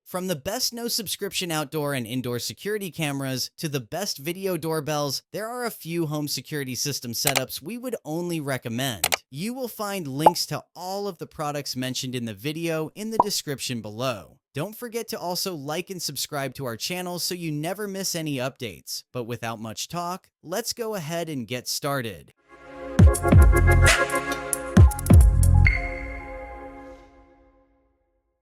From the best no-subscription outdoor and indoor security cameras to the best video doorbells, there are a few home security system setups we would only recommend. You will find links to all of the products mentioned in the video in the description below. Don't forget to also like and subscribe to our channel so you never miss any updates. But without much talk, let's go ahead and get started.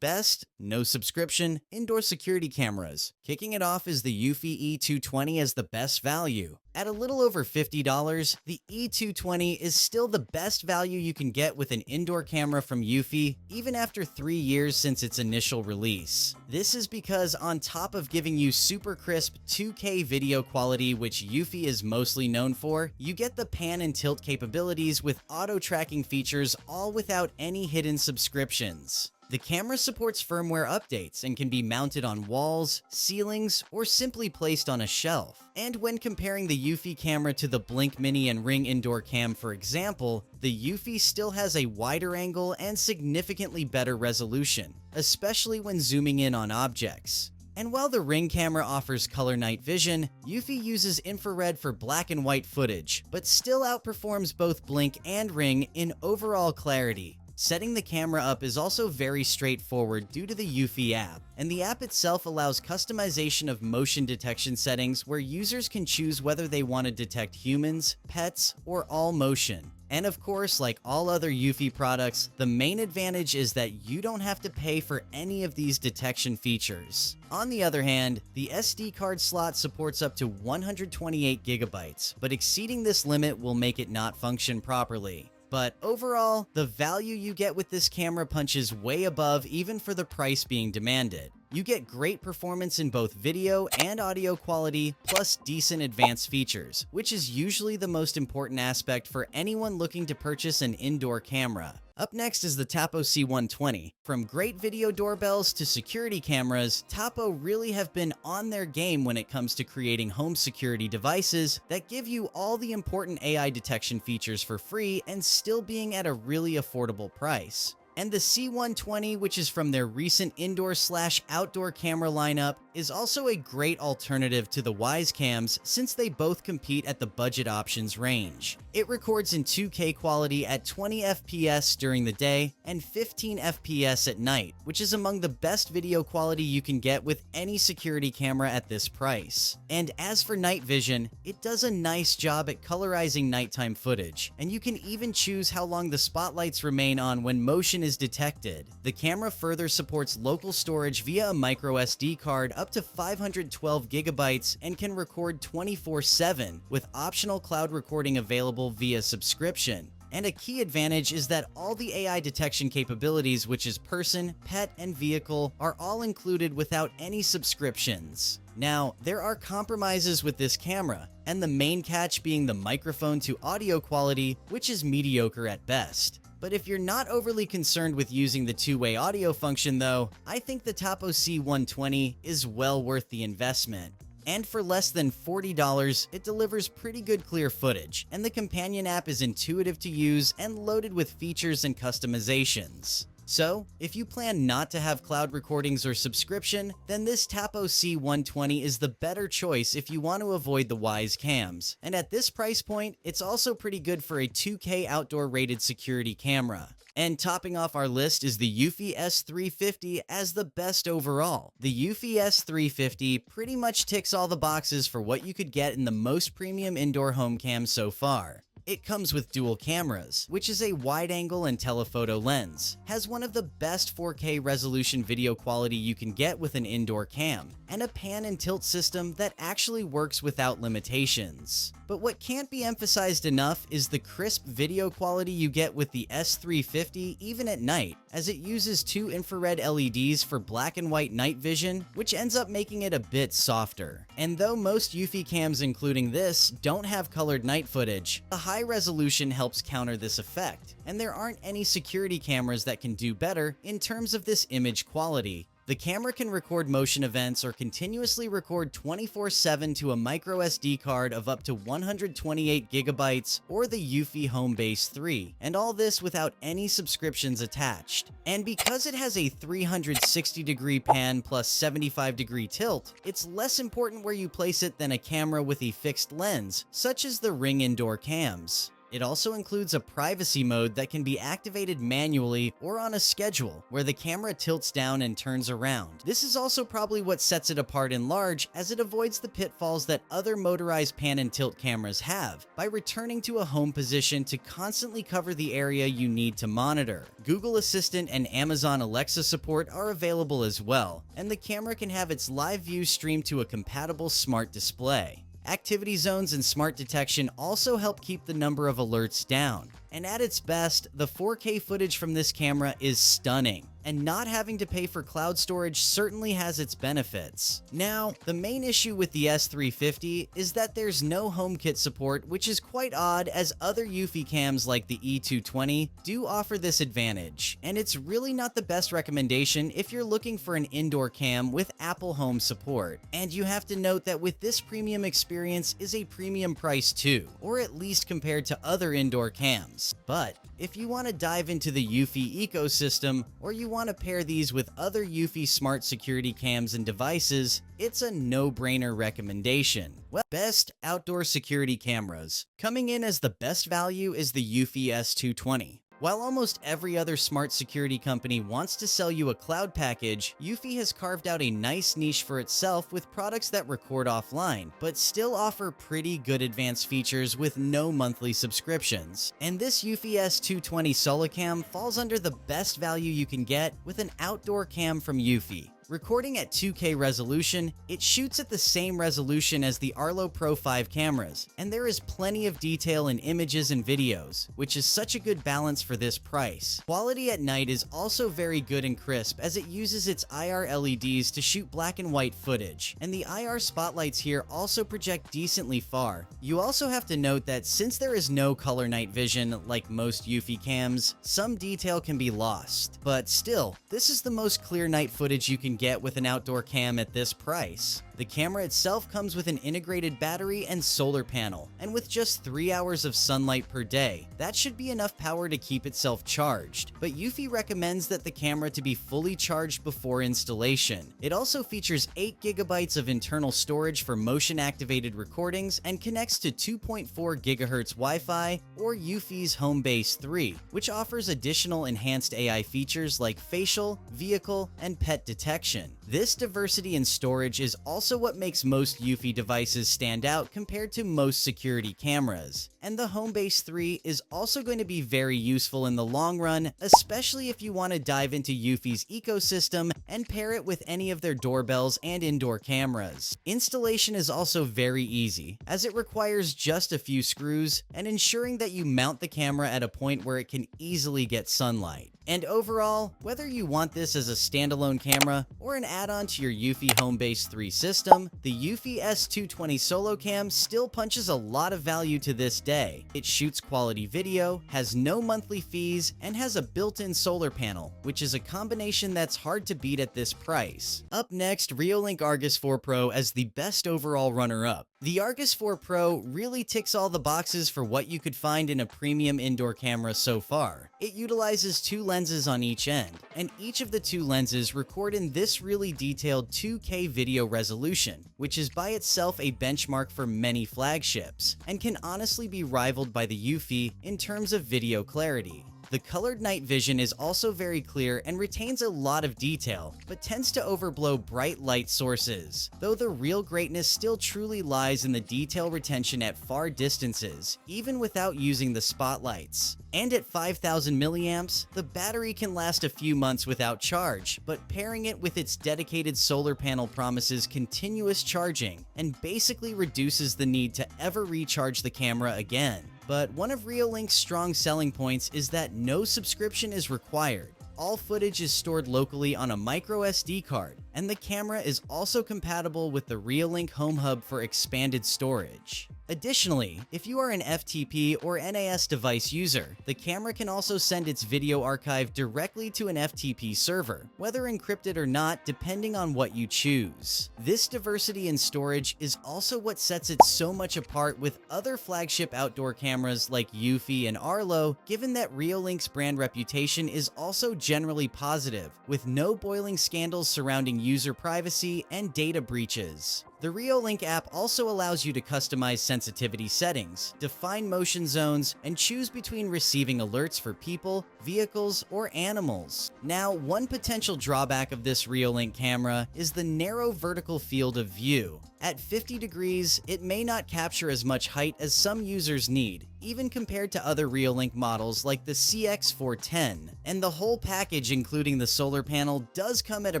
Best no subscription indoor security cameras. Kicking it off is the Eufy E220 as the best value. At a little over $50, the E220 is still the best value you can get with an indoor camera from Eufy, even after 3 years since its initial release. This is because on top of giving you super crisp 2K video quality, which Eufy is mostly known for, you get the pan and tilt capabilities with auto tracking features, all without any hidden subscriptions. The camera supports firmware updates and can be mounted on walls, ceilings, or simply placed on a shelf. And when comparing the Eufy camera to the Blink Mini and Ring Indoor Cam, for example, the Eufy still has a wider angle and significantly better resolution, especially when zooming in on objects. And while the Ring camera offers color night vision, Eufy uses infrared for black and white footage, but still outperforms both Blink and Ring in overall clarity. Setting the camera up is also very straightforward due to the Eufy app, and the app itself allows customization of motion detection settings where users can choose whether they want to detect humans, pets, or all motion. And of course, like all other Eufy products, the main advantage is that you don't have to pay for any of these detection features. On the other hand, the SD card slot supports up to 128 gigabytes, but exceeding this limit will make it not function properly. But overall, the value you get with this camera punches way above even for the price being demanded. You get great performance in both video and audio quality, plus decent advanced features, which is usually the most important aspect for anyone looking to purchase an indoor camera. Up next is the Tapo C120. From great video doorbells to security cameras, Tapo really have been on their game when it comes to creating home security devices that give you all the important AI detection features for free and still being at a really affordable price. And the C120, which is from their recent indoor/outdoor camera lineup, is also a great alternative to the Wyze cams since they both compete at the budget options range. It records in 2K quality at 20 FPS during the day and 15 FPS at night, which is among the best video quality you can get with any security camera at this price. And as for night vision, it does a nice job at colorizing nighttime footage, and you can even choose how long the spotlights remain on when motion is detected. The camera further supports local storage via a micro SD card up to 512 gigabytes and can record 24/7 with optional cloud recording available via subscription. And a key advantage is that all the AI detection capabilities, which is person, pet, and vehicle, are all included without any subscriptions. Now, there are compromises with this camera, and the main catch being the microphone to audio quality, which is mediocre at best. But if you're not overly concerned with using the two-way audio function though, I think the Tapo C120 is well worth the investment. And for less than $40, it delivers pretty good clear footage, and the companion app is intuitive to use and loaded with features and customizations. So, if you plan not to have cloud recordings or subscription, then this Tapo C120 is the better choice if you want to avoid the Wyze cams. And at this price point, it's also pretty good for a 2K outdoor rated security camera. And topping off our list is the Eufy S350 as the best overall. The Eufy S350 pretty much ticks all the boxes for what you could get in the most premium indoor home cam so far. It comes with dual cameras, which is a wide-angle and telephoto lens, has one of the best 4K resolution video quality you can get with an indoor cam, and a pan and tilt system that actually works without limitations. But what can't be emphasized enough is the crisp video quality you get with the S350 even at night, as it uses two infrared LEDs for black and white night vision, which ends up making it a bit softer. And though most Eufy cams, including this, don't have colored night footage, the high resolution helps counter this effect, and there aren't any security cameras that can do better in terms of this image quality. The camera can record motion events or continuously record 24/7 to a micro SD card of up to 128 gigabytes or the Eufy Homebase 3, and all this without any subscriptions attached. And because it has a 360-degree pan plus 75-degree tilt, it's less important where you place it than a camera with a fixed lens, such as the Ring indoor cams. It also includes a privacy mode that can be activated manually or on a schedule, where the camera tilts down and turns around. This is also probably what sets it apart in large, as it avoids the pitfalls that other motorized pan and tilt cameras have, by returning to a home position to constantly cover the area you need to monitor. Google Assistant and Amazon Alexa support are available as well, and the camera can have its live view streamed to a compatible smart display. Activity zones and smart detection also help keep the number of alerts down. And at its best, the 4K footage from this camera is stunning, and not having to pay for cloud storage certainly has its benefits. Now, the main issue with the S350 is that there's no HomeKit support, which is quite odd, as other Eufy cams like the E220 do offer this advantage, and it's really not the best recommendation if you're looking for an indoor cam with Apple Home support. And you have to note that with this premium experience is a premium price too, or at least compared to other indoor cams. But if you want to dive into the Eufy ecosystem, or you want to pair these with other Eufy smart security cams and devices, it's a no-brainer recommendation. Well, best outdoor security cameras. Coming in as the best value is the Eufy S220. While almost every other smart security company wants to sell you a cloud package, Eufy has carved out a nice niche for itself with products that record offline, but still offer pretty good advanced features with no monthly subscriptions. And this Eufy S220 Solocam falls under the best value you can get with an outdoor cam from Eufy. Recording at 2K resolution, it shoots at the same resolution as the Arlo Pro 5 cameras, and there is plenty of detail in images and videos, which is such a good balance for this price. Quality at night is also very good and crisp, as it uses its IR LEDs to shoot black and white footage, and the IR spotlights here also project decently far. You also have to note that since there is no color night vision like most Eufy cams, some detail can be lost. But still, this is the most clear night footage you can get with an outdoor cam at this price. The camera itself comes with an integrated battery and solar panel, and with just 3 hours of sunlight per day, that should be enough power to keep itself charged. But Eufy recommends that the camera to be fully charged before installation. It also features 8 gigabytes of internal storage for motion-activated recordings and connects to 2.4 gigahertz Wi-Fi or Eufy's Homebase 3, which offers additional enhanced AI features like facial, vehicle, and pet detection. This diversity in storage is also what makes most Eufy devices stand out compared to most security cameras. And the Homebase 3 is also going to be very useful in the long run, especially if you want to dive into Eufy's ecosystem and pair it with any of their doorbells and indoor cameras. Installation is also very easy, as it requires just a few screws and ensuring that you mount the camera at a point where it can easily get sunlight. And overall, whether you want this as a standalone camera or an add-on to your Eufy Homebase 3 system, the Eufy S220 Solocam still punches a lot of value to this day. It shoots quality video, has no monthly fees, and has a built-in solar panel, which is a combination that's hard to beat at this price. Up next, Reolink Argus 4 Pro as the best overall runner-up. The Argus 4 Pro really ticks all the boxes for what you could find in a premium indoor camera so far. It utilizes 2 lenses on each end, and each of the 2 lenses record in this really detailed 2K video resolution, which is by itself a benchmark for many flagships, and can honestly be rivaled by the Eufy in terms of video clarity. The colored night vision is also very clear and retains a lot of detail, but tends to overblow bright light sources, though the real greatness still truly lies in the detail retention at far distances, even without using the spotlights. And at 5,000 milliamps, the battery can last a few months without charge, but pairing it with its dedicated solar panel promises continuous charging and basically reduces the need to ever recharge the camera again. But one of Reolink's strong selling points is that no subscription is required. All footage is stored locally on a micro SD card, and the camera is also compatible with the Reolink Home Hub for expanded storage. Additionally, if you are an FTP or NAS device user, the camera can also send its video archive directly to an FTP server, whether encrypted or not, depending on what you choose. This diversity in storage is also what sets it so much apart with other flagship outdoor cameras like Eufy and Arlo, given that Reolink's brand reputation is also generally positive, with no boiling scandals surrounding user privacy and data breaches. The Reolink app also allows you to customize sensitivity settings, define motion zones, and choose between receiving alerts for people, vehicles, or animals. Now, one potential drawback of this Reolink camera is the narrow vertical field of view. At 50 degrees, it may not capture as much height as some users need, even compared to other Reolink models like the CX410. And the whole package, including the solar panel, does come at a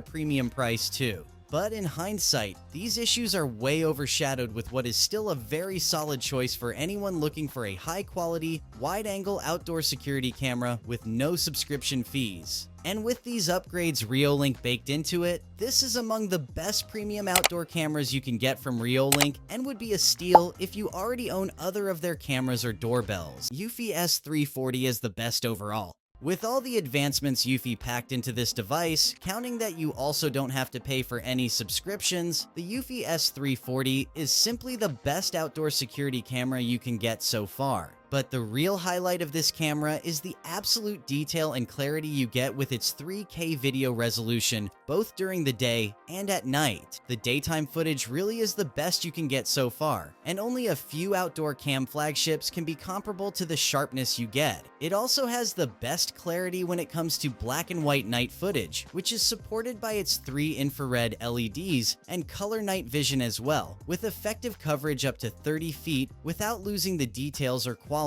premium price too. But in hindsight, these issues are way overshadowed with what is still a very solid choice for anyone looking for a high-quality, wide-angle outdoor security camera with no subscription fees. And with these upgrades Reolink baked into it, this is among the best premium outdoor cameras you can get from Reolink and would be a steal if you already own other of their cameras or doorbells. Eufy S340 is the best overall. With all the advancements Eufy packed into this device, counting that you also don't have to pay for any subscriptions, the Eufy S340 is simply the best outdoor security camera you can get so far. But the real highlight of this camera is the absolute detail and clarity you get with its 3K video resolution, both during the day and at night. The daytime footage really is the best you can get so far, and only a few outdoor cam flagships can be comparable to the sharpness you get. It also has the best clarity when it comes to black and white night footage, which is supported by its 3 infrared LEDs and color night vision as well, with effective coverage up to 30 feet without losing the details or quality.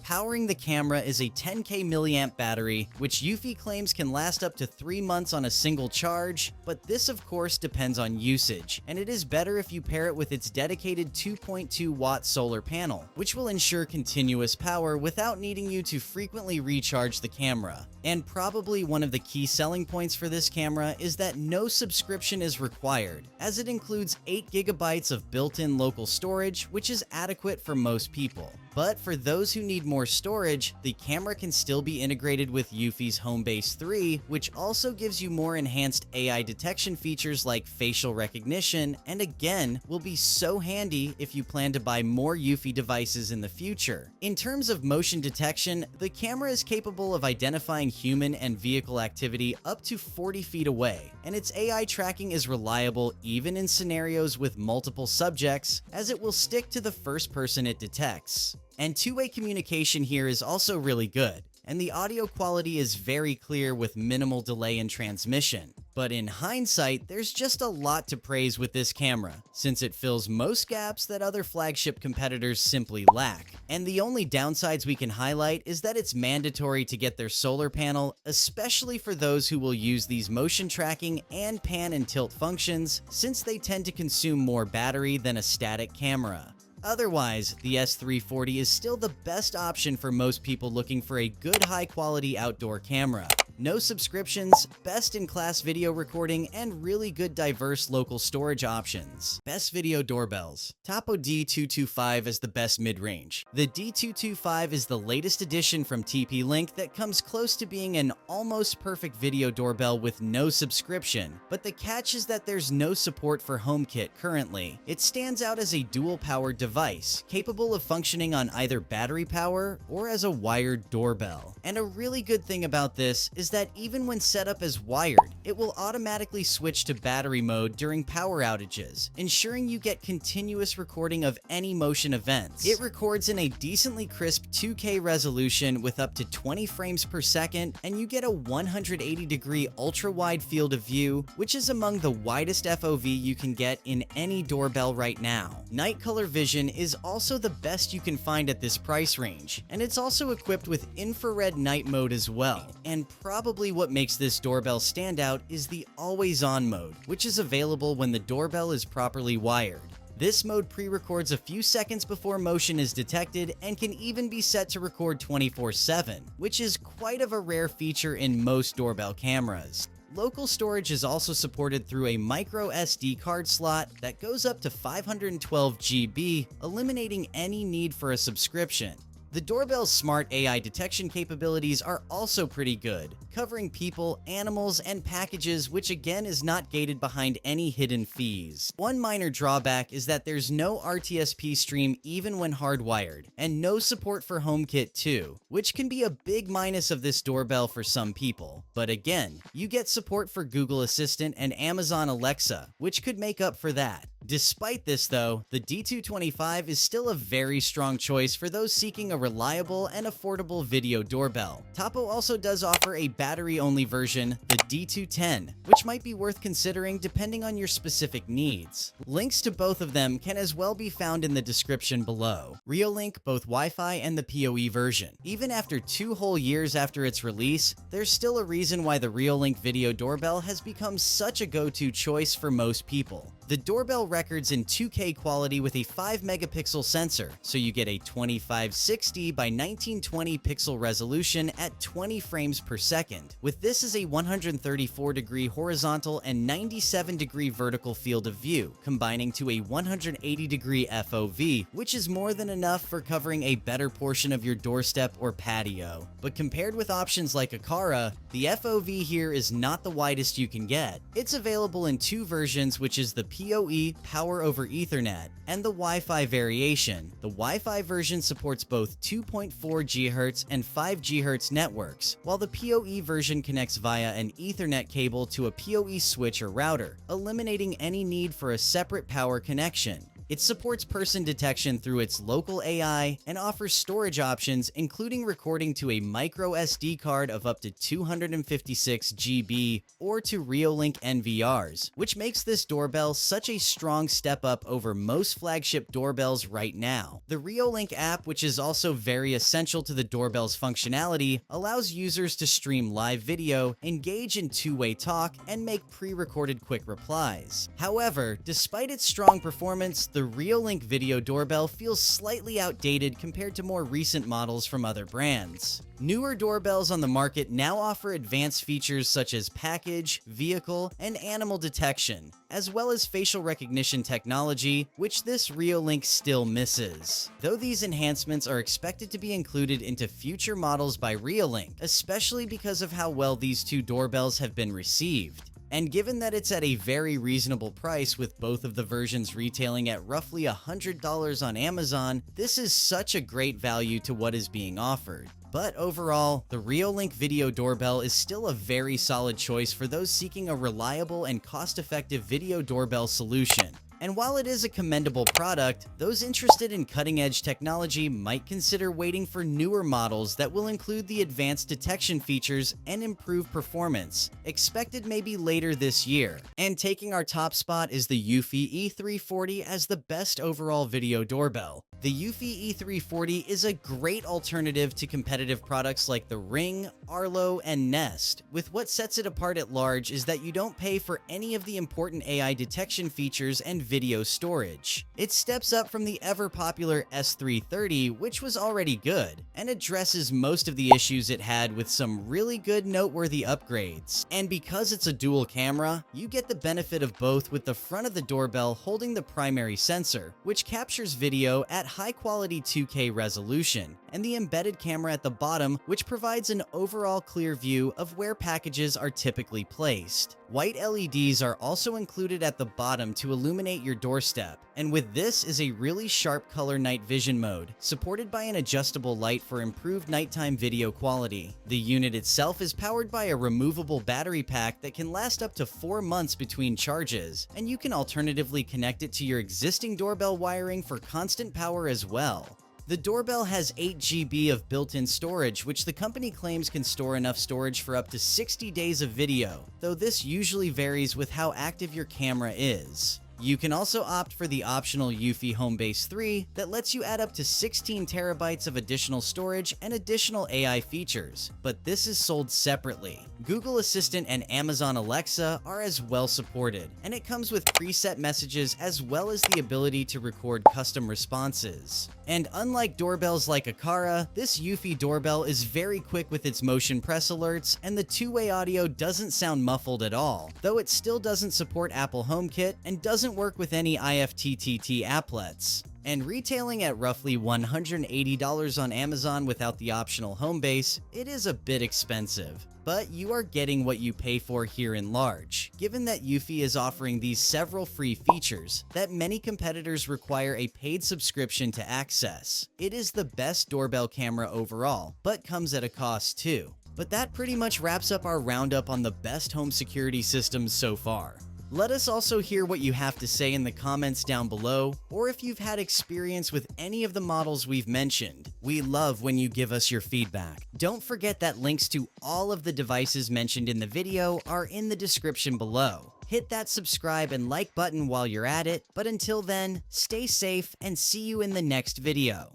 Powering the camera is a 10K milliamp battery, which Eufy claims can last up to 3 months on a single charge, but this of course depends on usage, and it is better if you pair it with its dedicated 2.2 watt solar panel, which will ensure continuous power without needing you to frequently recharge the camera. And probably one of the key selling points for this camera is that no subscription is required, as it includes 8 GB of built-in local storage, which is adequate for most people. But for those who need more storage, the camera can still be integrated with Eufy's Homebase 3, which also gives you more enhanced AI detection features like facial recognition, and again, will be so handy if you plan to buy more Eufy devices in the future. In terms of motion detection, the camera is capable of identifying human and vehicle activity up to 40 feet away, and its AI tracking is reliable even in scenarios with multiple subjects, as it will stick to the first person it detects. And two-way communication here is also really good, and the audio quality is very clear with minimal delay in transmission. But in hindsight, there's just a lot to praise with this camera, since it fills most gaps that other flagship competitors simply lack. And the only downsides we can highlight is that it's mandatory to get their solar panel, especially for those who will use these motion tracking and pan and tilt functions, since they tend to consume more battery than a static camera. Otherwise, the S340 is still the best option for most people looking for a good high-quality outdoor camera. No subscriptions, best-in-class video recording, and really good diverse local storage options. Best video doorbells. Topo D225 is the best mid-range. The D225 is the latest addition from TP-Link that comes close to being an almost perfect video doorbell with no subscription, but the catch is that there's no support for HomeKit currently. It stands out as a dual-powered device, capable of functioning on either battery power or as a wired doorbell. And a really good thing about this is that even when set up as wired, it will automatically switch to battery mode during power outages, ensuring you get continuous recording of any motion events. It records in a decently crisp 2K resolution with up to 20 frames per second, and you get a 180-degree ultra-wide field of view, which is among the widest FOV you can get in any doorbell right now. Night color vision is also the best you can find at this price range, and it's also equipped with infrared night mode as well. And probably what makes this doorbell stand out is the always-on mode, which is available when the doorbell is properly wired. This mode pre-records a few seconds before motion is detected and can even be set to record 24/7, which is quite of a rare feature in most doorbell cameras. Local storage is also supported through a micro SD card slot that goes up to 512 GB, eliminating any need for a subscription. The Doorbell's smart AI detection capabilities are also pretty good, covering people, animals, and packages, which again is not gated behind any hidden fees. One minor drawback is that there's no RTSP stream even when hardwired, and no support for HomeKit 2, which can be a big minus of this doorbell for some people. But again, you get support for Google Assistant and Amazon Alexa, which could make up for that. Despite this though, the D225 is still a very strong choice for those seeking a reliable and affordable video doorbell. Topo also does offer a battery-only version, the D210, which might be worth considering depending on your specific needs. Links to both of them can as well be found in the description below. Reolink both Wi-Fi and the PoE version. Even after 2 whole years after its release, there's still a reason why the Reolink video doorbell has become such a go-to choice for most people. The doorbell records in 2K quality with a 5 megapixel sensor, so you get a 2560 by 1920 pixel resolution at 20 frames per second. With this as a 134-degree horizontal and 97-degree vertical field of view, combining to a 180-degree FOV, which is more than enough for covering a better portion of your doorstep or patio. But compared with options like Aqara, the FOV here is not the widest you can get. It's available in 2 versions, which is the PoE Power over Ethernet and the Wi-Fi variation. The Wi-Fi version supports both 2.4 GHz and 5 GHz networks, while the PoE version connects via an Ethernet cable to a PoE switch or router, eliminating any need for a separate power connection. It supports person detection through its local AI and offers storage options, including recording to a micro SD card of up to 256 GB or to Reolink NVRs, which makes this doorbell such a strong step up over most flagship doorbells right now. The Reolink app, which is also very essential to the doorbell's functionality, allows users to stream live video, engage in two-way talk, and make pre-recorded quick replies. However, despite its strong performance, the Reolink video doorbell feels slightly outdated compared to more recent models from other brands. Newer doorbells on the market now offer advanced features such as package, vehicle, and animal detection, as well as facial recognition technology, which this Reolink still misses. Though these enhancements are expected to be included into future models by Reolink, especially because of how well these 2 doorbells have been received. And given that it's at a very reasonable price, with both of the versions retailing at roughly $100 on Amazon, this is such a great value to what is being offered. But overall, the Reolink video doorbell is still a very solid choice for those seeking a reliable and cost-effective video doorbell solution. And while it is a commendable product, those interested in cutting-edge technology might consider waiting for newer models that will include the advanced detection features and improve performance, expected maybe later this year. And taking our top spot is the Eufy E340 as the best overall video doorbell. The Eufy E340 is a great alternative to competitive products like the Ring, Arlo, and Nest, with what sets it apart at large is that you don't pay for any of the important AI detection features and video storage. It steps up from the ever-popular S330, which was already good, and addresses most of the issues it had with some really good noteworthy upgrades. And because it's a dual camera, you get the benefit of both, with the front of the doorbell holding the primary sensor, which captures video at high-quality 2K resolution, and the embedded camera at the bottom, which provides an overall clear view of where packages are typically placed. White LEDs are also included at the bottom to illuminate your doorstep, and with this is a really sharp color night vision mode, supported by an adjustable light for improved nighttime video quality. The unit itself is powered by a removable battery pack that can last up to 4 months between charges, and you can alternatively connect it to your existing doorbell wiring for constant power as well. The doorbell has 8 GB of built-in storage, which the company claims can store enough storage for up to 60 days of video, though this usually varies with how active your camera is. You can also opt for the optional Eufy Homebase 3 that lets you add up to 16 terabytes of additional storage and additional AI features, but this is sold separately. Google Assistant and Amazon Alexa are as well supported, and it comes with preset messages as well as the ability to record custom responses. And unlike doorbells like Aqara, this Eufy doorbell is very quick with its motion press alerts, and the two-way audio doesn't sound muffled at all, though it still doesn't support Apple HomeKit and doesn't work with any IFTTT applets. And retailing at roughly $180 on Amazon without the optional home base, it is a bit expensive. But you are getting what you pay for here in large, given that Eufy is offering these several free features that many competitors require a paid subscription to access. It is the best doorbell camera overall, but comes at a cost too. But that pretty much wraps up our roundup on the best home security systems so far. Let us also hear what you have to say in the comments down below, or if you've had experience with any of the models we've mentioned. We love when you give us your feedback. Don't forget that links to all of the devices mentioned in the video are in the description below. Hit that subscribe and like button while you're at it, but until then, stay safe and see you in the next video.